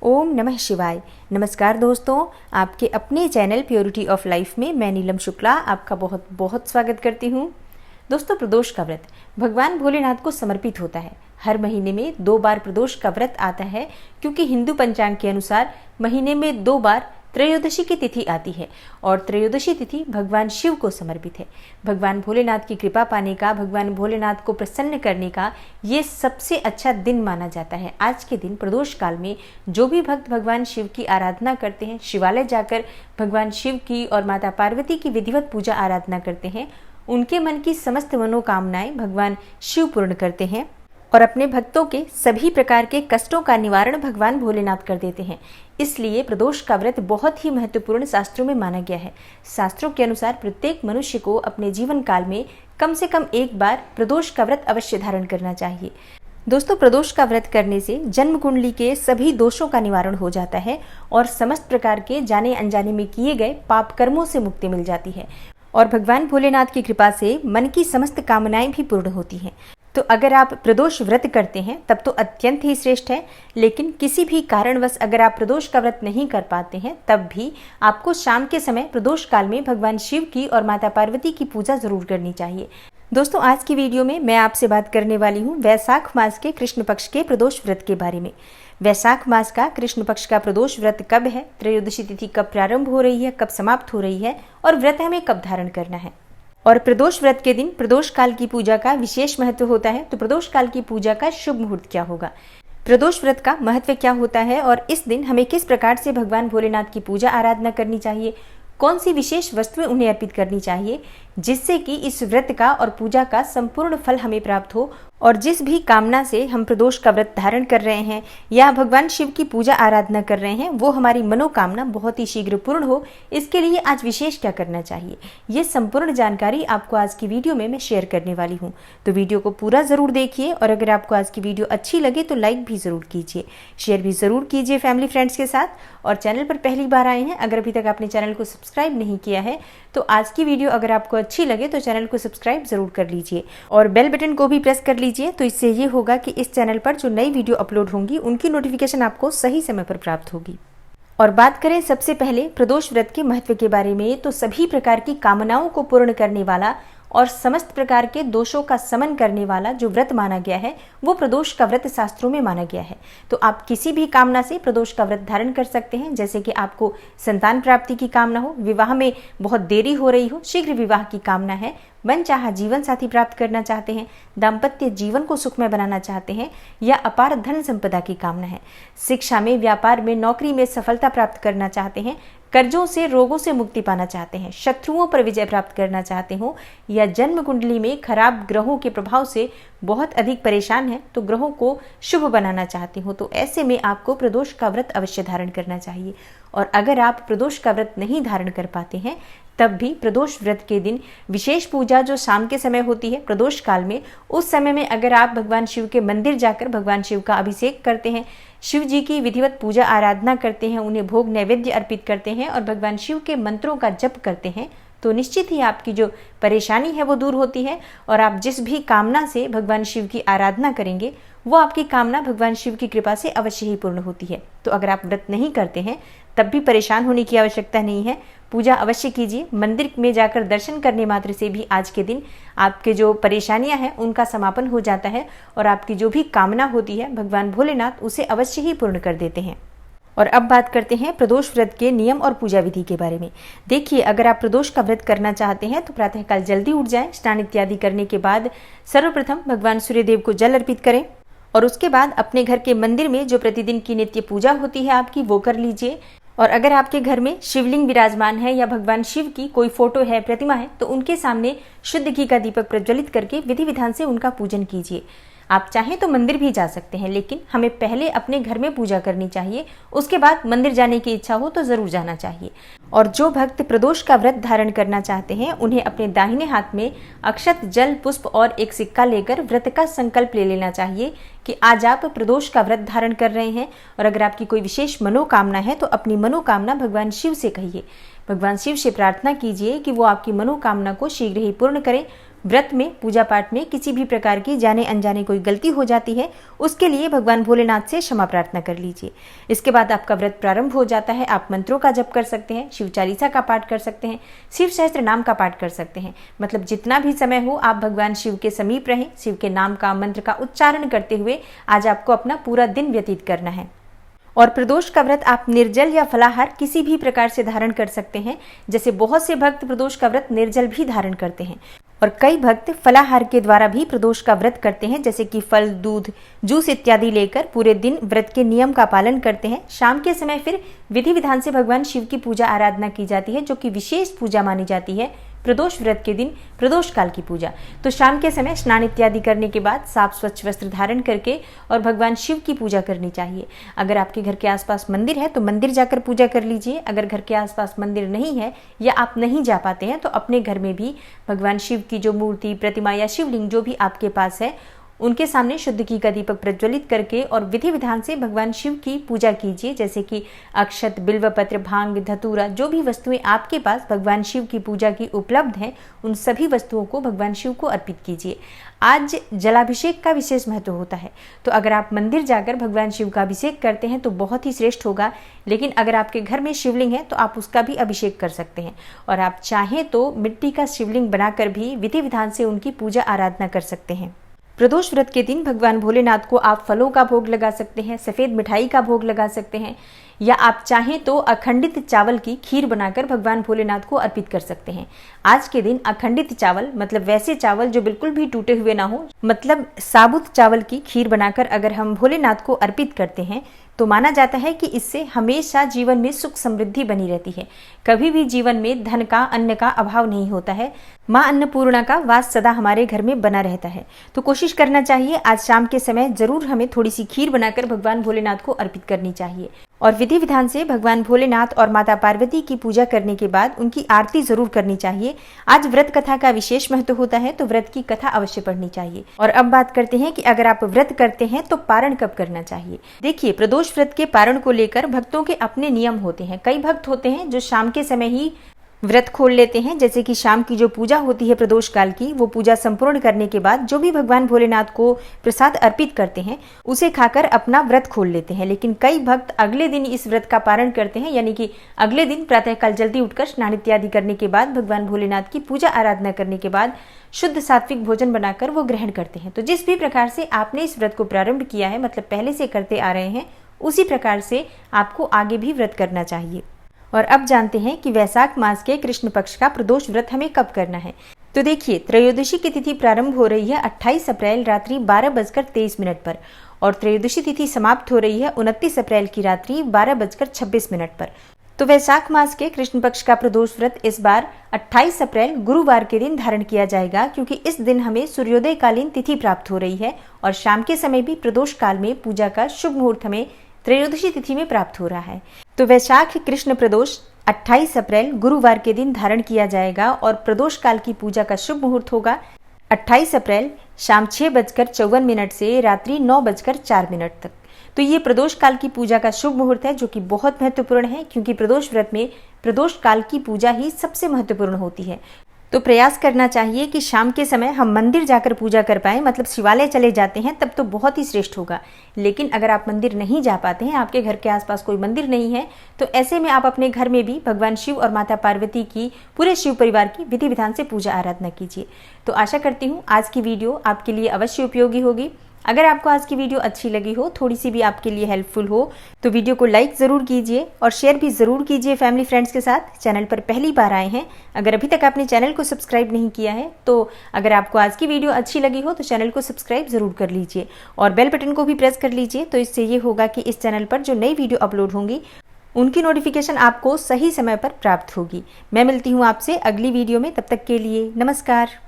ओम नमः शिवाय। नमस्कार दोस्तों, आपके अपने चैनल प्योरिटी ऑफ लाइफ में मैं नीलम शुक्ला आपका बहुत बहुत स्वागत करती हूँ। दोस्तों, प्रदोष का व्रत भगवान भोलेनाथ को समर्पित होता है। हर महीने में 2 बार प्रदोष का व्रत आता है, क्योंकि हिंदू पंचांग के अनुसार महीने में 2 बार त्रयोदशी की तिथि आती है और त्रयोदशी तिथि भगवान शिव को समर्पित है। भगवान भोलेनाथ की कृपा पाने का, भगवान भोलेनाथ को प्रसन्न करने का ये सबसे अच्छा दिन माना जाता है। आज के दिन प्रदोष काल में जो भी भक्त भगवान शिव की आराधना करते हैं, शिवालय जाकर भगवान शिव की और माता पार्वती की विधिवत पूजा आराधना करते हैं, उनके मन की समस्त मनोकामनाएं भगवान शिव पूर्ण करते हैं और अपने भक्तों के सभी प्रकार के कष्टों का निवारण भगवान भोलेनाथ कर देते हैं। इसलिए प्रदोष का व्रत बहुत ही महत्वपूर्ण शास्त्रों में माना गया है। शास्त्रों के अनुसार प्रत्येक मनुष्य को अपने जीवन काल में कम से कम 1 बार प्रदोष का व्रत अवश्य धारण करना चाहिए। दोस्तों, प्रदोष का व्रत करने से जन्म कुंडली के सभी दोषों का निवारण हो जाता है और समस्त प्रकार के जाने अनजाने में किए गए पाप कर्मों से मुक्ति मिल जाती है और भगवान भोलेनाथ की कृपा से मन की समस्त कामनाएं भी पूर्ण होती हैं। तो अगर आप प्रदोष व्रत करते हैं तब तो अत्यंत ही श्रेष्ठ है, लेकिन किसी भी कारणवश अगर आप प्रदोष का व्रत नहीं कर पाते हैं तब भी आपको शाम के समय प्रदोष काल में भगवान शिव की और माता पार्वती की पूजा जरूर करनी चाहिए। दोस्तों, आज की वीडियो में मैं आपसे बात करने वाली हूँ वैशाख मास के कृष्ण पक्ष के प्रदोष व्रत के बारे में। वैशाख मास का कृष्ण पक्ष का प्रदोष व्रत कब है, त्रयोदशी तिथि कब प्रारंभ हो रही है, कब समाप्त हो रही है और व्रत हमें कब धारण करना है। और प्रदोष व्रत के दिन प्रदोष काल की पूजा का विशेष महत्व होता है। तो प्रदोष काल की पूजा का शुभ मुहूर्त क्या होगा, प्रदोष व्रत का महत्व क्या होता है और इस दिन हमें किस प्रकार से भगवान भोलेनाथ की पूजा आराधना करनी चाहिए, कौन सी विशेष वस्तुएं उन्हें अर्पित करनी चाहिए जिससे कि इस व्रत का और पूजा का संपूर्ण फल हमें प्राप्त हो और जिस भी कामना से हम प्रदोष का व्रत धारण कर रहे हैं या भगवान शिव की पूजा आराधना कर रहे हैं वो हमारी मनोकामना बहुत ही शीघ्र पूर्ण हो, इसके लिए आज विशेष क्या करना चाहिए, ये संपूर्ण जानकारी आपको आज की वीडियो में मैं शेयर करने वाली हूँ। तो वीडियो को पूरा जरूर देखिए और अगर आपको आज की वीडियो अच्छी लगे तो लाइक भी जरूर कीजिए, शेयर भी जरूर कीजिए फैमिली फ्रेंड्स के साथ। और चैनल पर पहली बार आए हैं, अगर अभी तक आपने चैनल को सब्सक्राइब नहीं किया है तो आज की वीडियो अगर आपको अच्छी लगे तो चैनल को सब्सक्राइब जरूर कर लीजिए और बेल बटन को भी प्रेस कर लीजिए। तो इससे ये होगा कि इस चैनल पर जो नई वीडियो अपलोड होंगी उनकी नोटिफिकेशन आपको सही समय पर प्राप्त होगी। और बात करें सबसे पहले प्रदोष व्रत के महत्व के बारे में, तो सभी प्रकार की कामनाओं को पूर्ण करने वाला और समस्त प्रकार के दोषों का समन करने वाला जो व्रत माना गया है वो प्रदोष का व्रत शास्त्रों में माना गया है। तो आप किसी भी कामना से प्रदोष का व्रत धारण कर सकते हैं, जैसे कि आपको संतान प्राप्ति की कामना हो, विवाह में बहुत देरी हो रही हो, शीघ्र विवाह की कामना है, मनचाहा जीवन साथी प्राप्त करना चाहते हैं, दाम्पत्य जीवन को सुखमय बनाना चाहते हैं या अपार धन संपदा की कामना है, शिक्षा में, व्यापार में, नौकरी में सफलता प्राप्त करना चाहते हैं, कर्जों से, रोगों से मुक्ति पाना चाहते हैं, शत्रुओं पर विजय प्राप्त करना चाहते हो या जन्म कुंडली में खराब ग्रहों के प्रभाव से बहुत अधिक परेशान है तो ग्रहों को शुभ बनाना चाहते हो, तो ऐसे में आपको प्रदोष का व्रत अवश्य धारण करना चाहिए। और अगर आप प्रदोष का व्रत नहीं धारण कर पाते हैं तब भी प्रदोष व्रत के दिन विशेष पूजा जो शाम के समय होती है प्रदोष काल में, उस समय में अगर आप भगवान शिव के मंदिर जाकर भगवान शिव का अभिषेक करते हैं, शिव जी की विधिवत पूजा आराधना करते हैं, उन्हें भोग नैवेद्य अर्पित करते हैं और भगवान शिव के मंत्रों का जप करते हैं, तो निश्चित ही आपकी जो परेशानी है वो दूर होती है और आप जिस भी कामना से भगवान शिव की आराधना करेंगे वो आपकी कामना भगवान शिव की कृपा से अवश्य ही पूर्ण होती है। तो अगर आप व्रत नहीं करते हैं तब भी परेशान होने की आवश्यकता नहीं है, पूजा अवश्य कीजिए। मंदिर में जाकर दर्शन करने मात्र से भी आज के दिन आपके जो परेशानियां हैं उनका समापन हो जाता है और आपकी जो भी कामना होती है भगवान भोलेनाथ उसे अवश्य ही पूर्ण कर देते हैं। और अब बात करते हैं प्रदोष व्रत के नियम और पूजा विधि के बारे में। देखिए, अगर आप प्रदोष का व्रत करना चाहते हैं तो प्रातःकाल जल्दी उठ जाएं, स्नान इत्यादि करने के बाद सर्वप्रथम भगवान सूर्यदेव को जल अर्पित करें और उसके बाद अपने घर के मंदिर में जो प्रतिदिन की नित्य पूजा होती है आपकी वो कर लीजिए। और अगर आपके घर में शिवलिंग विराजमान है या भगवान शिव की कोई फोटो है, प्रतिमा है, तो उनके सामने शुद्ध घी का दीपक प्रज्वलित करके विधि विधान से उनका पूजन कीजिए। आप चाहें तो मंदिर भी जा सकते हैं, लेकिन हमें पहले अपने घर में पूजा करनी चाहिए, उसके बाद मंदिर जाने की इच्छा हो तो जरूर जाना चाहिए। और जो भक्त प्रदोष का व्रत धारण करना चाहते हैं उन्हें अपने दाहिने हाथ में अक्षत, जल, पुष्प और एक सिक्का लेकर व्रत का संकल्प ले लेना चाहिए कि आज आप प्रदोष का व्रत धारण कर रहे हैं। और अगर आपकी कोई विशेष मनोकामना है तो अपनी मनोकामना भगवान शिव से कहिए, भगवान शिव से प्रार्थना कीजिए कि वो आपकी मनोकामना को शीघ्र ही पूर्ण करें। व्रत में, पूजा पाठ में किसी भी प्रकार की जाने अनजाने कोई गलती हो जाती है, उसके लिए भगवान भोलेनाथ से क्षमा प्रार्थना कर लीजिए। इसके बाद आपका व्रत प्रारंभ हो जाता है। आप मंत्रों का जप कर सकते हैं, शिव चालीसा का पाठ कर सकते हैं, शिव सहस्त्र नाम का पाठ कर सकते हैं। मतलब जितना भी समय हो आप भगवान शिव के समीप रहें, शिव के नाम का, मंत्र का उच्चारण करते हुए आज आपको अपना पूरा दिन व्यतीत करना है। और प्रदोष का व्रत आप निर्जल या फलाहार किसी भी प्रकार से धारण कर सकते हैं। जैसे बहुत से भक्त प्रदोष का व्रत निर्जल भी धारण करते हैं और कई भक्त फलाहार के द्वारा भी प्रदोष का व्रत करते हैं, जैसे कि फल, दूध, जूस इत्यादि लेकर पूरे दिन व्रत के नियम का पालन करते हैं। शाम के समय फिर विधि विधान से भगवान शिव की पूजा आराधना की जाती है, जो कि विशेष पूजा मानी जाती है प्रदोष व्रत के दिन, प्रदोष काल की पूजा। तो शाम के समय स्नान इत्यादि करने के बाद साफ स्वच्छ वस्त्र धारण करके और भगवान शिव की पूजा करनी चाहिए। अगर आपके घर के आसपास मंदिर है तो मंदिर जाकर पूजा कर लीजिए। अगर घर के आसपास मंदिर नहीं है या आप नहीं जा पाते हैं तो अपने घर में भी भगवान शिव की जो मूर्ति, प्रतिमा या शिवलिंग जो भी आपके पास है, उनके सामने शुद्ध घी का दीपक प्रज्वलित करके और विधि विधान से भगवान शिव की पूजा कीजिए। जैसे कि अक्षत, बिल्वपत्र, भांग, धतूरा, जो भी वस्तुएं आपके पास भगवान शिव की पूजा की उपलब्ध हैं, उन सभी वस्तुओं को भगवान शिव को अर्पित कीजिए। आज जलाभिषेक का विशेष महत्व होता है, तो अगर आप मंदिर जाकर भगवान शिव का अभिषेक करते हैं तो बहुत ही श्रेष्ठ होगा। लेकिन अगर आपके घर में शिवलिंग है तो आप उसका भी अभिषेक कर सकते हैं और आप चाहें तो मिट्टी का शिवलिंग बनाकर भी विधि विधान से उनकी पूजा आराधना कर सकते हैं। प्रदोष व्रत के दिन भगवान भोलेनाथ को आप फलों का भोग लगा सकते हैं, सफ़ेद मिठाई का भोग लगा सकते हैं, या आप चाहें तो अखंडित चावल की खीर बनाकर भगवान भोलेनाथ को अर्पित कर सकते हैं। आज के दिन अखंडित चावल, मतलब वैसे चावल जो बिल्कुल भी टूटे हुए ना हो, मतलब साबुत चावल की खीर बनाकर अगर हम भोलेनाथ को अर्पित करते हैं तो माना जाता है कि इससे हमेशा जीवन में सुख समृद्धि बनी रहती है। कभी भी जीवन में धन का, अन्न का अभाव नहीं होता है। माँ अन्नपूर्णा का वास सदा हमारे घर में बना रहता है। तो कोशिश करना चाहिए आज शाम के समय जरूर हमें थोड़ी सी खीर बनाकर भगवान भोलेनाथ को अर्पित करनी चाहिए और विधि विधान से भगवान भोलेनाथ और माता पार्वती की पूजा करने के बाद उनकी आरती जरूर करनी चाहिए। आज व्रत कथा का विशेष महत्व होता है, तो व्रत की कथा अवश्य पढ़नी चाहिए। और अब बात करते हैं कि अगर आप व्रत करते हैं तो पारण कब करना चाहिए। देखिए, प्रदोष व्रत के पारण को लेकर भक्तों के अपने नियम होते हैं। कई भक्त होते हैं जो शाम के समय ही व्रत खोल लेते हैं। जैसे कि शाम की जो पूजा होती है प्रदोष काल की, वो पूजा संपूर्ण करने के बाद जो भी भगवान भोलेनाथ को प्रसाद अर्पित करते हैं उसे खाकर अपना व्रत खोल लेते हैं। लेकिन कई भक्त अगले दिन इस व्रत का पारण करते हैं, यानी कि अगले दिन प्रातःकाल जल्दी उठकर स्नान इत्यादि करने के बाद भगवान भोलेनाथ की पूजा आराधना करने के बाद शुद्ध सात्विक भोजन बनाकर वो ग्रहण करते हैं। तो जिस भी प्रकार से आपने इस व्रत को प्रारंभ किया है, मतलब पहले से करते आ रहे हैं, उसी प्रकार से आपको आगे भी व्रत करना चाहिए। और अब जानते हैं कि वैशाख मास के कृष्ण पक्ष का प्रदोष व्रत हमें कब करना है। तो देखिए, त्रयोदशी की तिथि प्रारंभ हो रही है 28 अप्रैल रात्रि 12:23 पर और त्रयोदशी तिथि समाप्त हो रही है 29 अप्रैल की रात्रि 12:26 पर। तो वैशाख मास के कृष्ण पक्ष का प्रदोष व्रत इस बार 28 अप्रैल गुरुवार के दिन धारण किया जाएगा, क्योंकि इस दिन हमें सूर्योदय कालीन तिथि प्राप्त हो रही है और शाम के समय भी प्रदोष काल में पूजा का शुभ मुहूर्त हमें त्रयोदशी तिथि में प्राप्त हो रहा है। तो वैशाख कृष्ण प्रदोष 28 अप्रैल गुरुवार के दिन धारण किया जाएगा और प्रदोष काल की पूजा का शुभ मुहूर्त होगा 28 अप्रैल शाम 6:54 से रात्रि 9:04 तक। तो ये प्रदोष काल की पूजा का शुभ मुहूर्त है, जो कि बहुत महत्वपूर्ण है, क्योंकि प्रदोष व्रत में प्रदोष काल की पूजा ही सबसे महत्वपूर्ण होती है। तो प्रयास करना चाहिए कि शाम के समय हम मंदिर जाकर पूजा कर पाएं, मतलब शिवालय चले जाते हैं तब तो बहुत ही श्रेष्ठ होगा। लेकिन अगर आप मंदिर नहीं जा पाते हैं, आपके घर के आसपास कोई मंदिर नहीं है, तो ऐसे में आप अपने घर में भी भगवान शिव और माता पार्वती की, पूरे शिव परिवार की विधि विधान से पूजा आराधना कीजिए। तो आशा करती हूँ आज की वीडियो आपके लिए अवश्य उपयोगी होगी। अगर आपको आज की वीडियो अच्छी लगी हो, थोड़ी सी भी आपके लिए हेल्पफुल हो, तो वीडियो को लाइक ज़रूर कीजिए और शेयर भी ज़रूर कीजिए फैमिली फ्रेंड्स के साथ। चैनल पर पहली बार आए हैं, अगर अभी तक आपने चैनल को सब्सक्राइब नहीं किया है, तो अगर आपको आज की वीडियो अच्छी लगी हो तो चैनल को सब्सक्राइब ज़रूर कर लीजिए और बेल बटन को भी प्रेस कर लीजिए। तो इससे ये होगा कि इस चैनल पर जो नई वीडियो अपलोड होंगी उनकी नोटिफिकेशन आपको सही समय पर प्राप्त होगी। मैं मिलती हूँ आपसे अगली वीडियो में, तब तक के लिए नमस्कार।